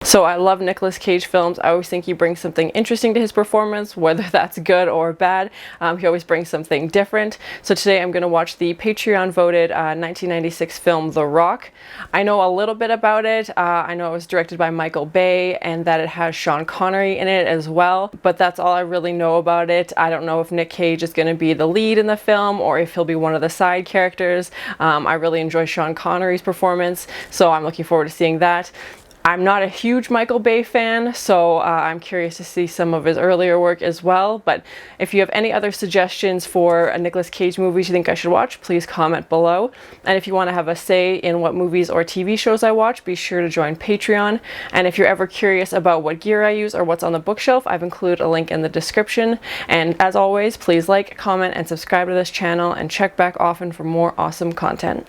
So I love Nicolas Cage films. I always think he brings something interesting to his performance, whether that's good or bad. He always brings something different. So today I'm going to watch the Patreon voted 1996 film The Rock. I know a little bit about it. I know it was directed by Michael Bay and that it has Sean Connery in it as well, but that's all I really know about it. I don't know if Nick Cage is going to be the lead in the film or if he'll be one of the side characters. I really enjoy Sean Connery's performance, so I'm looking forward to seeing that. I'm not a huge Michael Bay fan, so I'm curious to see some of his earlier work as well. But if you have any other suggestions for Nicolas Cage movies you think I should watch, please comment below. And if you want to have a say in what movies or TV shows I watch, be sure to join Patreon. And if you're ever curious about what gear I use or what's on the bookshelf, I've included a link in the description. And as always, please like, comment, and subscribe to this channel, and check back often for more awesome content.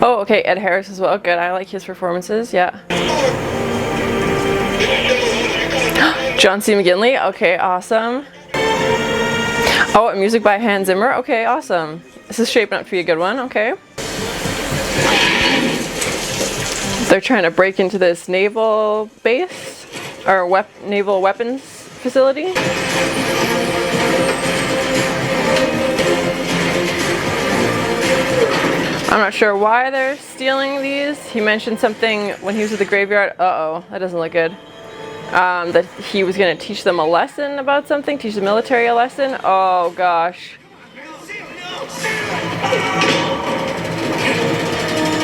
Oh, okay, Ed Harris as well. Good, I like his performances, yeah. John C. McGinley, okay, awesome. Oh, music by Hans Zimmer, okay, awesome. This is shaping up to be a good one, okay. They're trying to break into this naval base, or naval weapons facility. I'm not sure why they're stealing these. He mentioned something when he was at the graveyard. Uh-oh, that doesn't look good. That he was going to teach them a lesson about something, teach the military a lesson. Oh, gosh.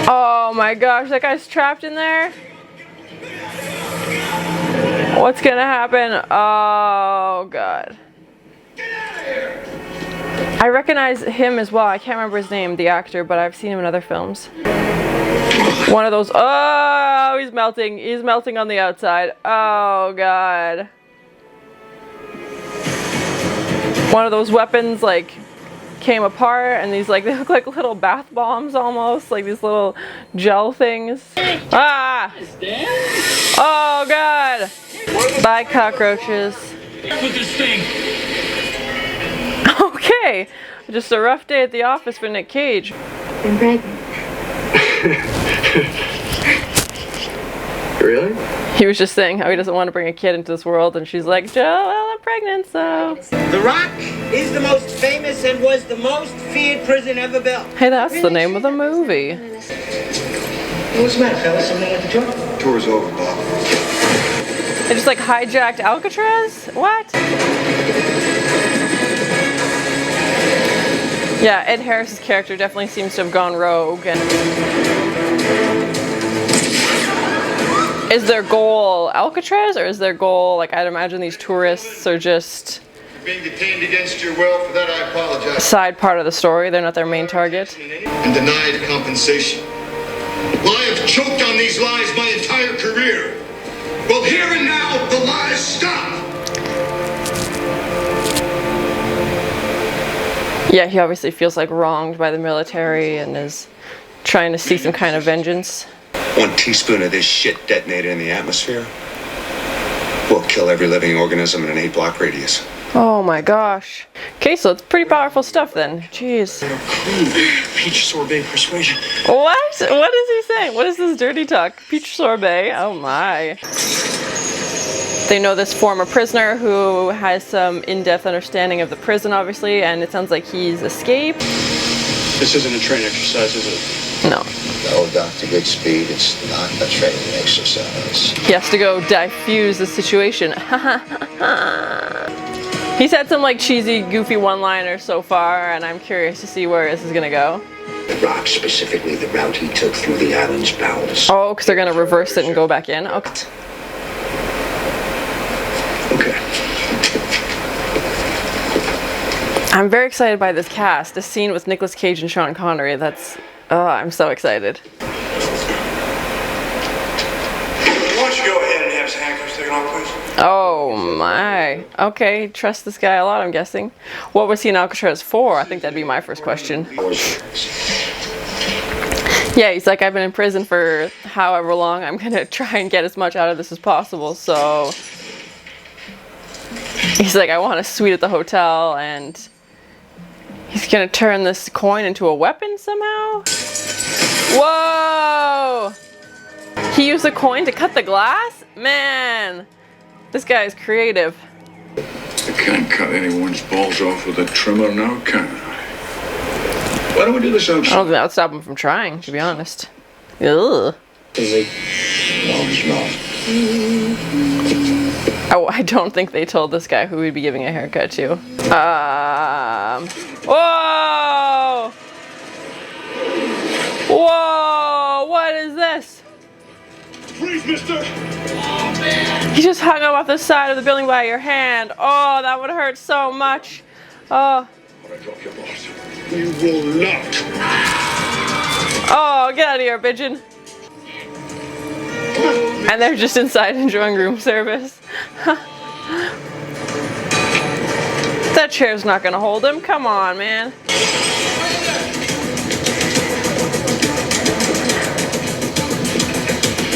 Oh, my gosh, that guy's trapped in there. What's going to happen? Oh, God. I recognize him as well. I can't remember his name, the actor, but I've seen him in other films. One of those. Oh, he's melting. He's melting on the outside. Oh, God. One of those weapons, like, came apart, and these, like, they look like little bath bombs almost, like these little gel things. Ah! Oh, God. Bye, cockroaches. Okay, just a rough day at the office for Nick Cage. I'm pregnant. Really? He was just saying how he doesn't want to bring a kid into this world, and she's like, Joe, well, I'm pregnant, so. The Rock is the most famous and was the most feared prison ever built. Hey, that's the name of the movie. What's the matter, fellas? Something with the tour? Tour's over, Bob. They just like hijacked Alcatraz? What? Yeah, Ed Harris's character definitely seems to have gone rogue. And is their goal Alcatraz, or is their goal, like, I'd imagine these tourists are just being detained against your will? For that I apologize. Side part of the story, they're not their main target. And denied compensation. Well, I have choked on these lies my entire career. Well, here and now, the lies stop. Yeah, he obviously feels like wronged by the military and is trying to seek some kind of vengeance. 1 teaspoon of this shit detonated in the atmosphere will kill every living organism in an 8-block radius. Oh my gosh. Okay, so it's pretty powerful stuff then. Jeez. Peach sorbet persuasion. What? What is he saying? What is this dirty talk? Peach sorbet? Oh my. They know this former prisoner who has some in-depth understanding of the prison, obviously, and it sounds like he's escaped. This isn't a training exercise, is it? No. No, Dr. Goodspeed, it's not a training exercise. He has to go diffuse the situation. He's had some like cheesy, goofy one-liners so far, and I'm curious to see where this is gonna go. The Rock, specifically the route he took through the island's bowels. Oh, because they're gonna reverse it and go back in? Okay. I'm very excited by this cast. This scene with Nicolas Cage and Sean Connery, that's... Oh, I'm so excited. Why don't you go ahead and have his handcuffs taken off, please? Oh my. Okay, trust this guy a lot, I'm guessing. What was he in Alcatraz for? I think that'd be my first question. Yeah, he's like, I've been in prison for however long. I'm gonna try and get as much out of this as possible, so... He's like, I want a suite at the hotel, and He's gonna turn this coin into a weapon somehow? Whoa! He used the coin to cut the glass? Man, this guy is creative. I can't cut anyone's balls off with a trimmer now, can I? Why don't we do this outside? I don't think that would stop him from trying, to be honest. Ugh. Oh, I don't think they told this guy who we'd be giving a haircut to. Whoa! Whoa! What is this? Please, mister! Oh, man! He just hung him off the side of the building by your hand. Oh, that would hurt so much. Oh. When I drop your boss, you will not. Oh, get out of here, pigeon. And they're just inside enjoying room service. That chair's not gonna hold him. Come on, man.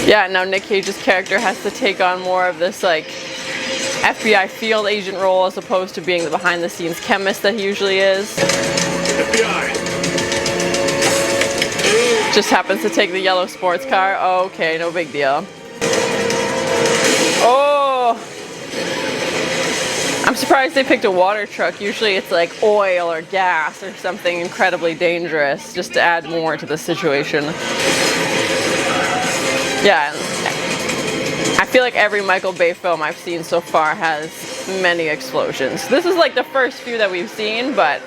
Yeah, now Nick Cage's character has to take on more of this like FBI field agent role as opposed to being the behind the scenes chemist that he usually is. FBI! Just happens to take the yellow sports car. Okay, no big deal. Oh! I'm surprised they picked a water truck. Usually it's like oil or gas or something incredibly dangerous just to add more to the situation. Yeah, I feel like every Michael Bay film I've seen so far has many explosions. This is like the first few that we've seen, but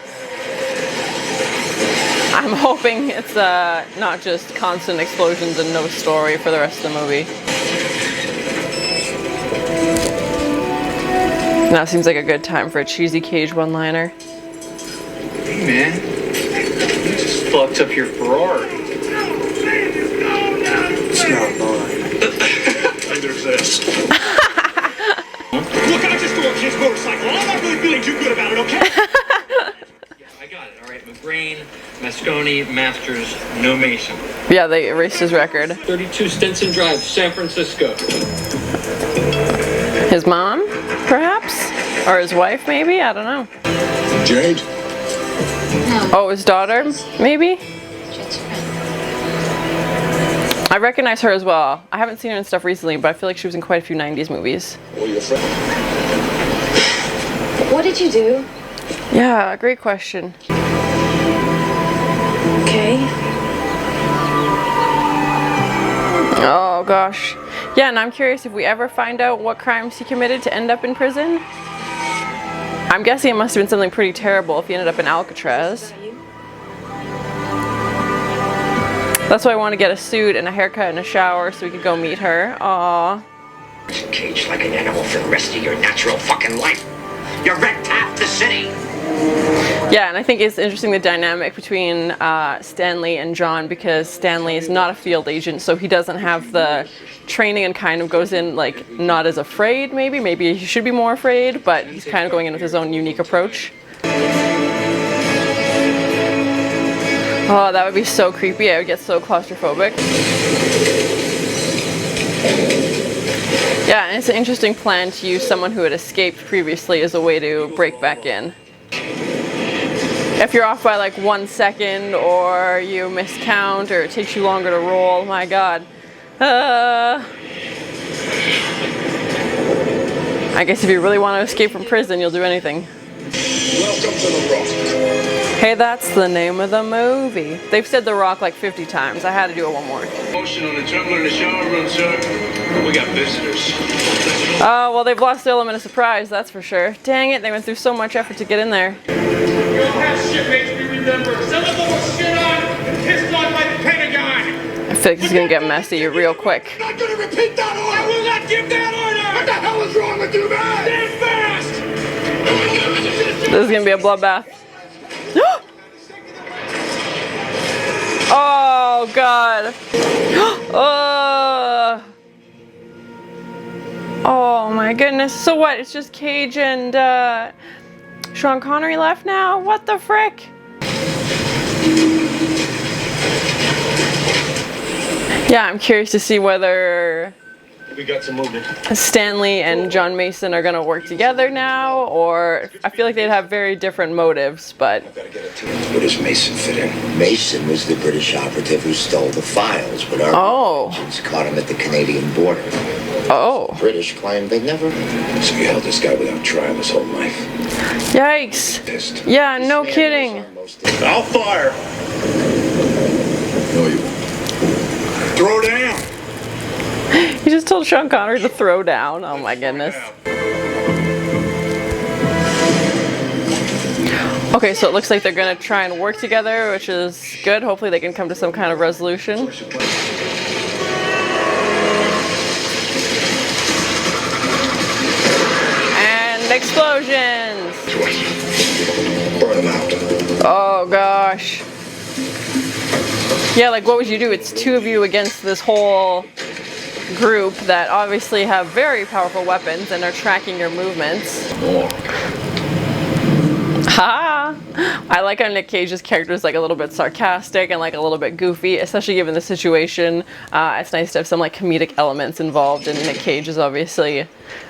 I'm hoping it's not just constant explosions and no story for the rest of the movie. Now seems like a good time for a cheesy Cage one-liner. Hey, man. You just fucked up your Ferrari. It's not mine. Neither is this. Look, I just stole a kid's motorcycle. I'm not really feeling too good about it, okay? Yeah, I got it. All right, McGrain, Masconi, Masters, no Mason. Yeah, they erased his record. 32 Stinson Drive, San Francisco. His mom, perhaps? Or his wife, maybe? I don't know. Jade? Oh, his daughter, maybe? I recognize her as well. I haven't seen her in stuff recently, but I feel like she was in quite a few 90s movies. Or your friend? What did you do? Yeah, great question. Okay. Oh gosh. Yeah, and I'm curious if we ever find out what crimes he committed to end up in prison. I'm guessing it must have been something pretty terrible if he ended up in Alcatraz. That's why I want to get a suit and a haircut and a shower so we could go meet her. Aww. Caged like an animal for the rest of your natural fucking life. You're wrecked half the city. Yeah, and I think it's interesting the dynamic between Stanley and John, because Stanley is not a field agent, so he doesn't have the training and kind of goes in like not as afraid maybe. Maybe he should be more afraid, but he's kind of going in with his own unique approach. Oh, that would be so creepy. I would get so claustrophobic. Yeah, and it's an interesting plan to use someone who had escaped previously as a way to break back in. If you're off by like 1 second, or you miscount, or it takes you longer to roll, my god. I guess if you really want to escape from prison, you'll do anything. Welcome to the Rock. Hey, that's the name of the movie. They've said The Rock like 50 times. I had to do it one more. Motion on the tumbler in the shower room, sir. We got visitors. Oh, well, they've lost the element of surprise, that's for sure. Dang it, they went through so much effort to get in there. You don't have shipmates we remember. Some of them were shit on and pissed on by the Pentagon. I feel like this is gonna get messy real quick. I'm not gonna repeat that order! I will not give that order! What the hell is wrong with you, man? Stand fast! This is gonna be a bloodbath. Oh, God. Oh, my goodness. So what? It's just Cage and Sean Connery left now? What the frick? Yeah, I'm curious to see whether We got some movement. Stanley and John Mason are gonna work together now, or I feel like they'd have very different motives, but Where does Mason fit in? Mason was the British operative who stole the files, but our agents caught him at the Canadian border. British claimed they never. So you held this guy without trial his whole life. Yikes. Pissed. Yeah, no kidding. I'll fire. No, you. Throw down. He just told Sean Connery to throw down. Oh my goodness. Okay, so it looks like they're gonna try and work together, which is good. Hopefully they can come to some kind of resolution. And explosions! Burn him out. Oh gosh. Yeah, like what would you do? It's two of you against this whole group that obviously have very powerful weapons and are tracking your movements. Ha! I like how Nick Cage's character is like a little bit sarcastic and like a little bit goofy, especially given the situation. It's nice to have some like comedic elements involved, and Nick Cage is obviously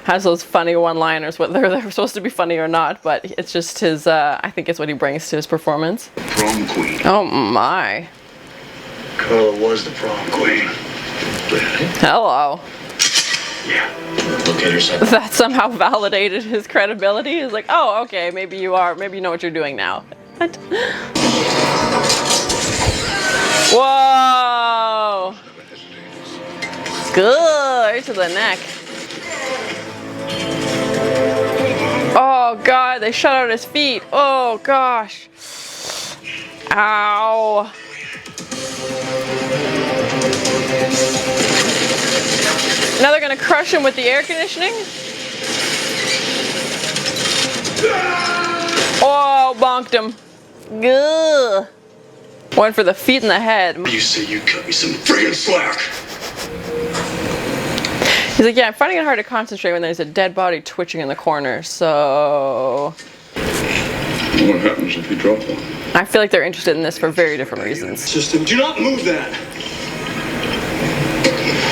has those funny one-liners, whether they're supposed to be funny or not, but it's just his, I think it's what he brings to his performance. Prom queen. Oh my. Carla was the prom queen. Hello. Yeah. Look at her. That somehow validated his credibility. He's like, oh, okay, maybe you are, maybe you know what you're doing now. What? Whoa! Good, right to the neck. Oh God, they shut out his feet. Oh gosh. Ow. Now they're gonna crush him with the air conditioning. Oh, bonked him. Ugh. Went for the feet and the head. You say you cut me some friggin' slack. He's like, yeah, I'm finding it hard to concentrate when there's a dead body twitching in the corner, so... What happens if you drop one? I feel like they're interested in this for very different reasons. System, do not move that.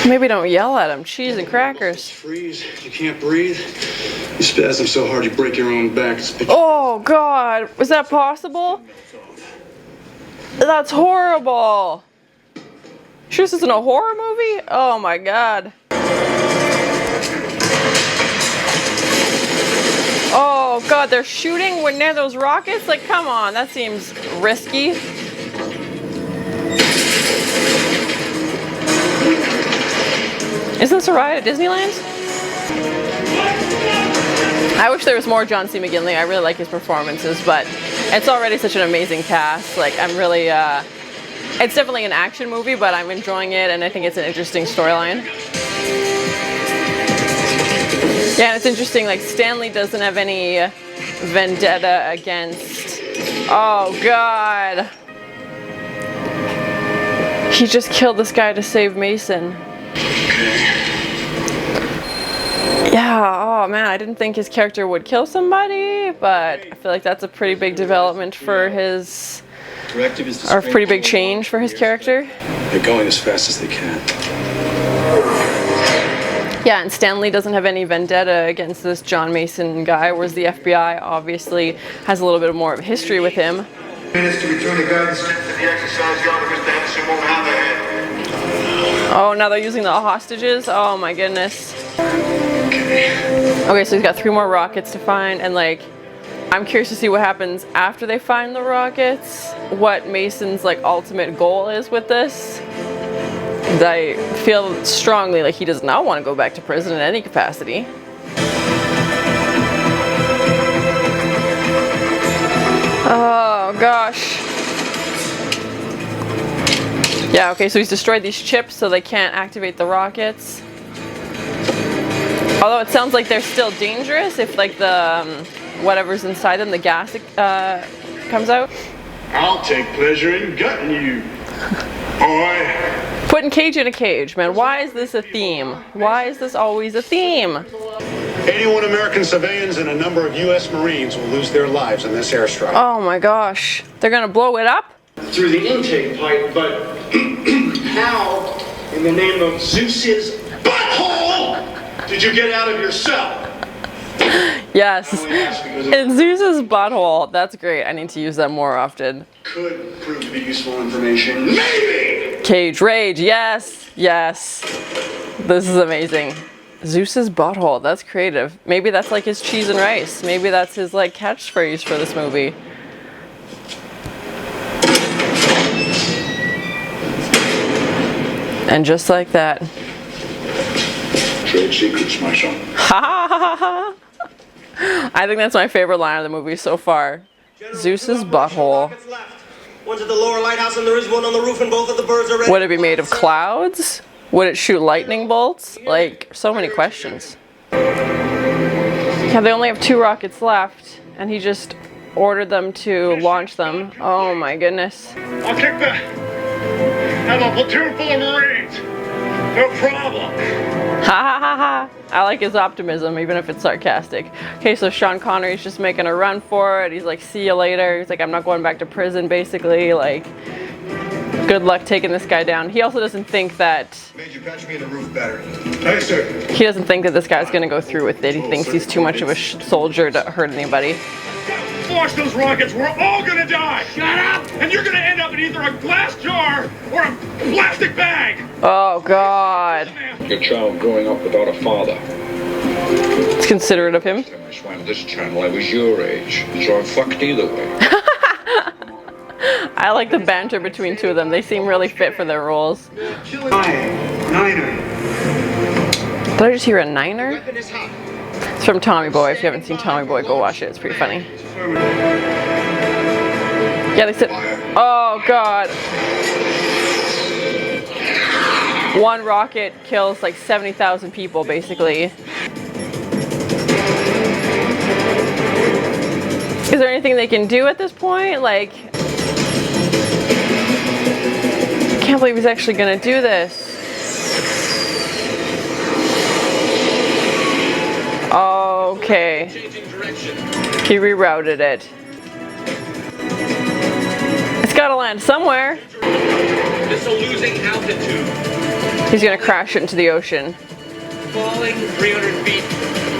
Maybe don't yell at him. Cheese and crackers. Freeze. You can't breathe. You spasm so hard you break your own back. Oh God, was that possible? That's horrible. Sure this isn't a horror movie? Oh my God. Oh God, they're shooting when near those rockets? Like, come on, that seems risky. Isn't this a ride at Disneyland? I wish there was more John C. McGinley. I really like his performances, but it's already such an amazing cast. Like, I'm really, it's definitely an action movie, but I'm enjoying it, and I think it's an interesting storyline. Yeah, and it's interesting, like, Stanley doesn't have any vendetta against... Oh, God. He just killed this guy to save Mason. Yeah, oh man, I didn't think his character would kill somebody, but I feel like that's a pretty big development for his... or a pretty big change for his character. They're going as fast as they can. Yeah, and Stanley doesn't have any vendetta against this John Mason guy, whereas the FBI obviously has a little bit more of a history with him. Minutes to return to guidance. The exercise guard wish to have some more hammerhead. Oh, now they're using the hostages? Oh my goodness. Okay, so he's got 3 more rockets to find, and like, I'm curious to see what happens after they find the rockets. What Mason's like ultimate goal is with this. I feel strongly like he does not want to go back to prison in any capacity. Oh gosh. Yeah, okay, so he's destroyed these chips so they can't activate the rockets. Although it sounds like they're still dangerous if like the whatever's inside them, the gas comes out. I'll take pleasure in gutting you, boy. Putting Cage in a cage, man. Why is this a theme? Why is this always a theme? 81 American civilians and a number of U.S. Marines will lose their lives in this airstrike. Oh my gosh. They're gonna blow it up? Through the intake pipe, but how in the name of Zeus's butthole Did you get out of your cell? Yes. And Zeus's butthole. That's great. I need to use that more often. Could prove to be useful information. Maybe! Cage rage. Yes. Yes. This is amazing. Zeus's butthole. That's creative. Maybe that's like his cheese and rice. Maybe that's his like catchphrase for this movie. And just like that. Trade secrets, my son. Ha ha ha ha! I think that's my favorite line of the movie so far. Zeus's butthole. One's at the lower lighthouse and there is one on the roof and both of the birds are ready. Would it be made of clouds? Would it shoot lightning bolts? Like, so many questions. Yeah, they only have 2 rockets left, and he just ordered them to launch them. Oh my goodness. I'll kick back. Have a platoon full of Marines. No problem. Ha ha ha ha! I like his optimism, even if it's sarcastic. Okay, so Sean Connery's just making a run for it. He's like, see you later. He's like, I'm not going back to prison, basically. Like, good luck taking this guy down. He also doesn't think that... Made you patch me in the roof better. Hey, sir. He doesn't think that this guy's gonna go through with it. He thinks he's too much of a soldier to hurt anybody. Launch those rockets, we're all gonna die! Shut up! And you're gonna end up in either a glass jar or a plastic bag! Oh, God. Your child growing up without a father. It's considerate of him. Last time I swam this channel, I was your age, so I fucked either way. I like the banter between two of them. They seem really fit for their roles. Niner. Did I just hear a niner? It's from Tommy Boy. If you haven't seen Tommy Boy, go watch it. It's pretty funny. Yeah, they said... Oh, God. One rocket kills like 70,000 people, basically. Is there anything they can do at this point? Like... I can't believe he's actually gonna do this. Okay. He rerouted it. It's gotta land somewhere. Missile losing altitude. He's gonna crash it into the ocean. Falling 300 feet,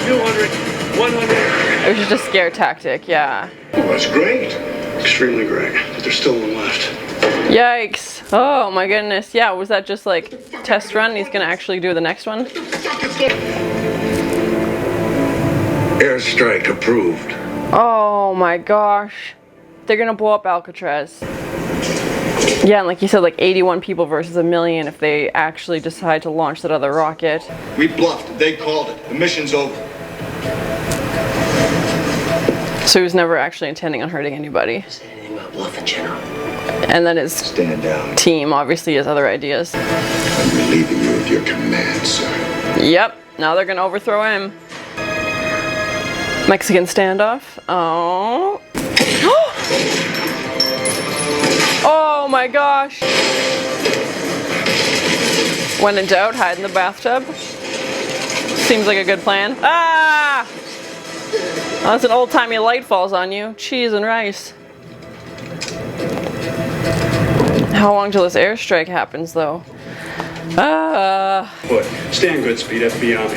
200, 100. It was just a scare tactic, yeah. Well, that's great. Extremely great. But there's still one left. Yikes. Oh my goodness. Yeah, was that just like test run? He's gonna actually do the next one? Airstrike approved. Oh my gosh. They're gonna blow up Alcatraz. Yeah, and like you said, like 81 people versus 1 million if they actually decide to launch that other rocket. We bluffed. They called it. The mission's over. So he was never actually intending on hurting anybody. Say anything about bluffing, General. And then his Stand down. team obviously has other ideas. I'm relieving you of your command, sir. Yep, now they're gonna overthrow him. Mexican standoff. Oh. Oh my gosh. When in doubt, hide in the bathtub. Seems like a good plan. Ah! Oh, that's an old-timey light falls on you. Cheese and rice. How long till this airstrike happens, though? What? Stand good speed, FBI.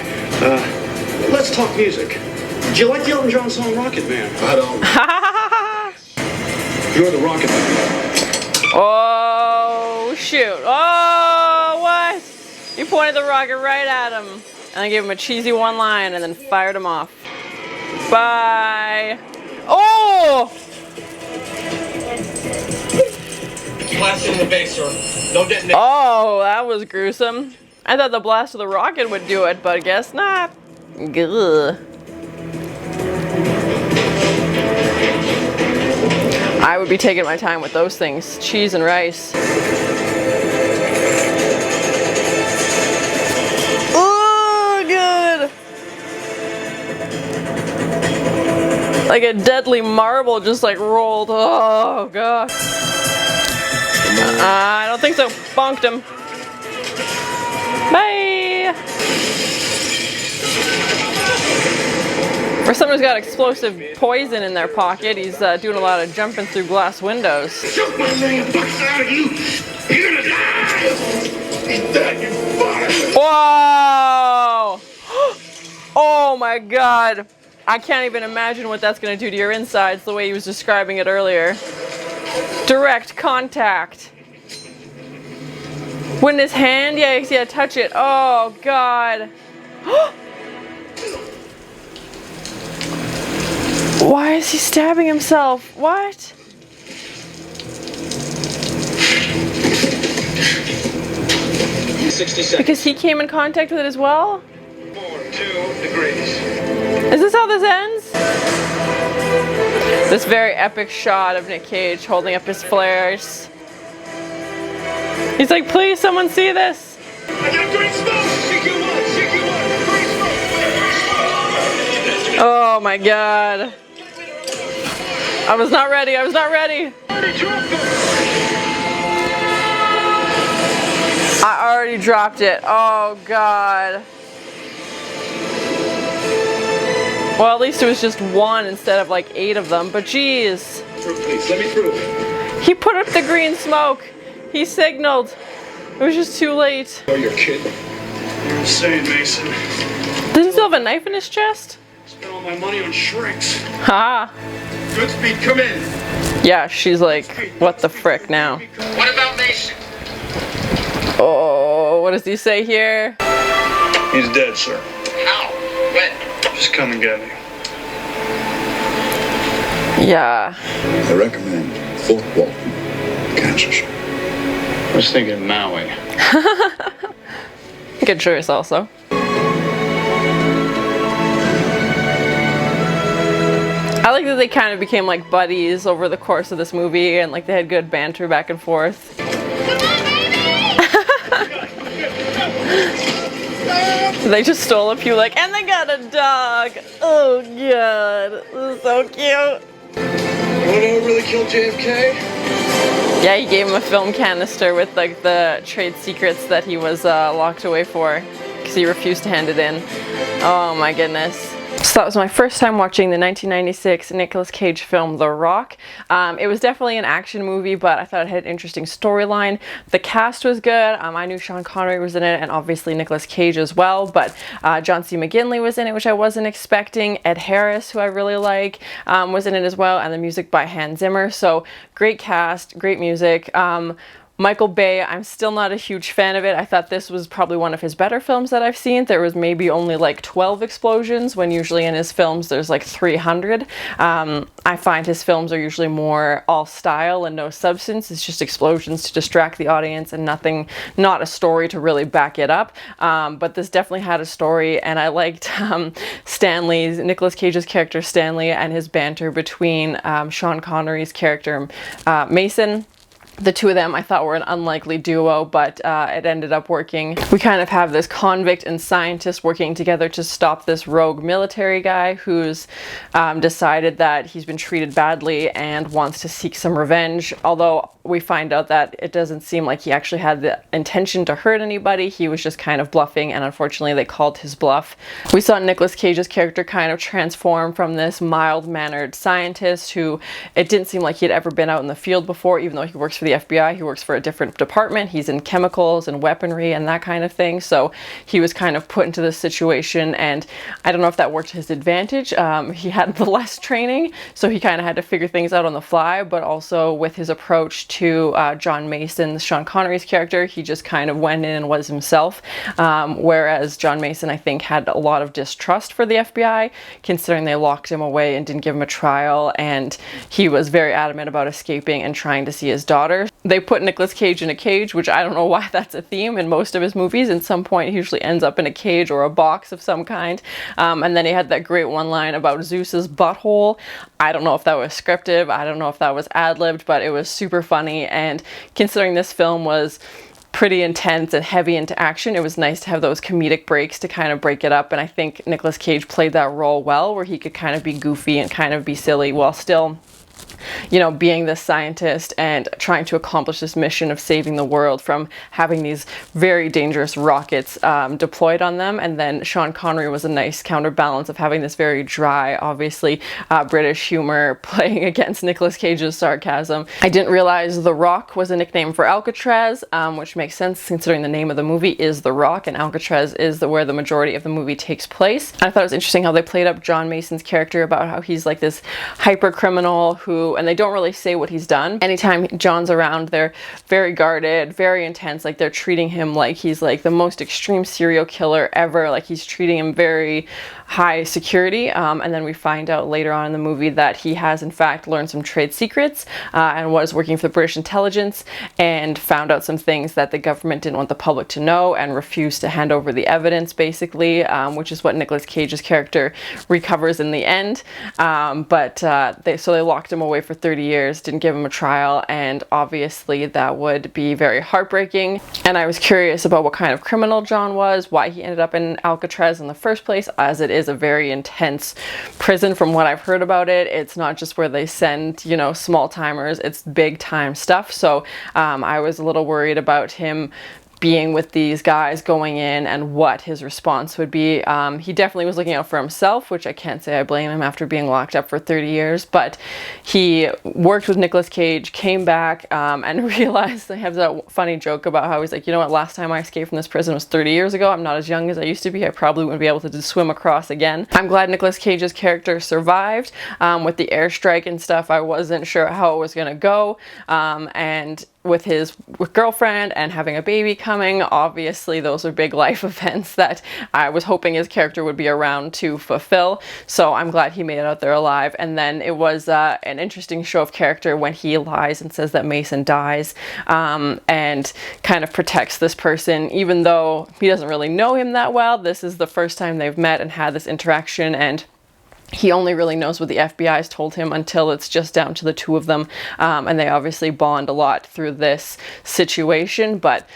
Let's talk music. Do you like the Elton John song Rocket Man? I don't. You're the Rocket Man. Oh, shoot. Oh, what? You pointed the rocket right at him. And I gave him a cheesy one line and then fired him off. Bye. Oh! Blast in the base, sir. No detonation. Oh, that was gruesome. I thought the blast of the rocket would do it, but I guess not. Gah. I would be taking my time with those things. Cheese and rice. Oh, good. Like a deadly marble just like rolled. Oh, gosh. I don't think so. Bonked him. Bye. For someone who's got explosive poison in their pocket, he's doing a lot of jumping through glass windows. Shoot my $1 million out of you! You're gonna die! Eat that, you bastard! Whoa! my god. I can't even imagine what that's going to do to your insides the way he was describing it earlier. Direct contact. When his hand, yeah, touch it. Oh god. Why is he stabbing himself? What? Because he came in contact with it as well? 2 degrees. Is this how this ends? This very epic shot of Nick Cage holding up his flares. He's like, please, someone see this. I got green smoke! CQ1! Oh my god. I was not ready. I already dropped it. Oh god. Well, at least it was just one instead of like 8 of them, but geez. Please, let me through. He put up the green smoke. He signaled. It was just too late. Oh, you're kidding. You're insane, Mason. Does he still have a knife in his chest? Spent all my money on shrinks. Ha! Good speed, come in. Yeah, she's like, what the frick now? What about Mason? Oh, what does he say here? He's dead, sir. How? When? Just come and get me. Yeah. I recommend Fort Walton, Kansas. I was thinking Maui. Good choice also. I like that they kind of became like buddies over the course of this movie and like they had good banter back and forth. They just stole a few like, and they got a dog. Oh god, this is so cute. You wanna know who really killed JFK? Yeah, he gave him a film canister with like the trade secrets that he was locked away for because he refused to hand it in. Oh my goodness. So that was my first time watching the 1996 Nicolas Cage film The Rock. It was definitely an action movie, but I thought it had an interesting storyline. The cast was good. I knew Sean Connery was in it and obviously Nicolas Cage as well, but John C. McGinley was in it, which I wasn't expecting. Ed Harris, who I really like, was in it as well, and the music by Hans Zimmer. So great cast, great music. Michael Bay, I'm still not a huge fan of it. I thought this was probably one of his better films that I've seen. There was maybe only like 12 explosions when usually in his films there's like 300. I find his films are usually more all style and no substance. It's just explosions to distract the audience and nothing, not a story to really back it up. But this definitely had a story, and I liked Nicolas Cage's character Stanley and his banter between Sean Connery's character Mason. The two of them I thought were an unlikely duo, but it ended up working. We kind of have this convict and scientist working together to stop this rogue military guy who's decided that he's been treated badly and wants to seek some revenge. Although we find out that it doesn't seem like he actually had the intention to hurt anybody. He was just kind of bluffing, and unfortunately they called his bluff. We saw Nicolas Cage's character kind of transform from this mild-mannered scientist who it didn't seem like he had ever been out in the field before, even though he works for the FBI. He works for a different department. He's in chemicals and weaponry and that kind of thing. So he was kind of put into this situation, and I don't know if that worked to his advantage. He had the less training, so he kind of had to figure things out on the fly, but also with his approach to John Mason, Sean Connery's character, he just kind of went in and was himself. Whereas John Mason, I think, had a lot of distrust for the FBI, considering they locked him away and didn't give him a trial, and he was very adamant about escaping and trying to see his daughter. They put Nicolas Cage in a cage, which I don't know why that's a theme in most of his movies. At some point, he usually ends up in a cage or a box of some kind. And then he had that great one line about Zeus's butthole. I don't know if that was scripted. I don't know if that was ad-libbed, but it was super funny. And considering this film was pretty intense and heavy into action, it was nice to have those comedic breaks to kind of break it up. And I think Nicolas Cage played that role well, where he could kind of be goofy and kind of be silly while still you know, being this scientist and trying to accomplish this mission of saving the world from having these very dangerous rockets deployed on them. And then Sean Connery was a nice counterbalance of having this very dry, obviously British humor playing against Nicolas Cage's sarcasm. I didn't realize The Rock was a nickname for Alcatraz, which makes sense considering the name of the movie is The Rock, and Alcatraz is where the majority of the movie takes place. I thought it was interesting how they played up John Mason's character about how he's like this hyper criminal who, and they don't really say what he's done. Anytime John's around, they're very guarded, very intense, like they're treating him like he's like the most extreme serial killer ever, like he's treating him very high security, and then we find out later on in the movie that he has in fact learned some trade secrets and was working for the British intelligence and found out some things that the government didn't want the public to know and refused to hand over the evidence, basically, which is what Nicolas Cage's character recovers in the end. So they locked him away for 30 years, didn't give him a trial, and obviously that would be very heartbreaking. And I was curious about what kind of criminal John was, why he ended up in Alcatraz in the first place, as it is a very intense prison from what I've heard about it. It's not just where they send, you know, small timers, it's big time stuff. So I was a little worried about him being with these guys going in and what his response would be. He definitely was looking out for himself, which I can't say I blame him after being locked up for 30 years, but he worked with Nicolas Cage, came back, and realized, I have that funny joke about how he's like, you know what, last time I escaped from this prison was 30 years ago. I'm not as young as I used to be. I probably wouldn't be able to swim across again. I'm glad Nicolas Cage's character survived. With the airstrike and stuff, I wasn't sure how it was gonna go, and with his girlfriend and having a baby coming, obviously those are big life events that I was hoping his character would be around to fulfill. So I'm glad he made it out there alive. And then it was an interesting show of character when he lies and says that Mason dies, and kind of protects this person, even though he doesn't really know him that well. This is the first time they've met and had this interaction, and he only really knows what the FBI has told him until it's just down to the two of them, and they obviously bond a lot through this situation, but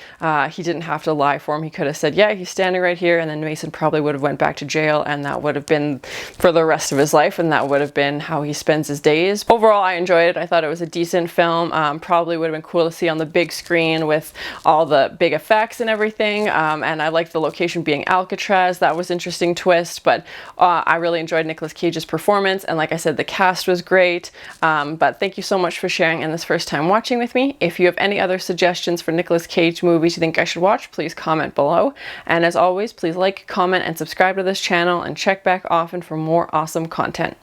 he didn't have to lie for him. He could have said, yeah, he's standing right here, and then Mason probably would have went back to jail, and that would have been for the rest of his life, and that would have been how he spends his days. Overall, I enjoyed it. I thought it was a decent film. Probably would have been cool to see on the big screen with all the big effects and everything, and I liked the location being Alcatraz. That was an interesting twist, but I really enjoyed Nicolas Cage's performance, and like I said, the cast was great. But thank you so much for sharing and this first time watching with me. If you have any other suggestions for Nicolas Cage movies you think I should watch, please comment below. And as always, please like, comment, and subscribe to this channel, and check back often for more awesome content.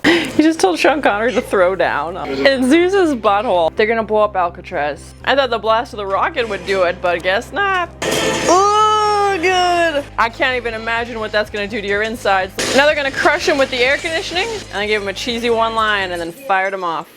He just told Sean Connery to throw down. In Zeus's butthole. They're gonna blow up Alcatraz. I thought the blast of the rocket would do it, but I guess not. Oh, good. I can't even imagine what that's gonna do to your insides. Now they're gonna crush him with the air conditioning, and I gave him a cheesy one line and then fired him off.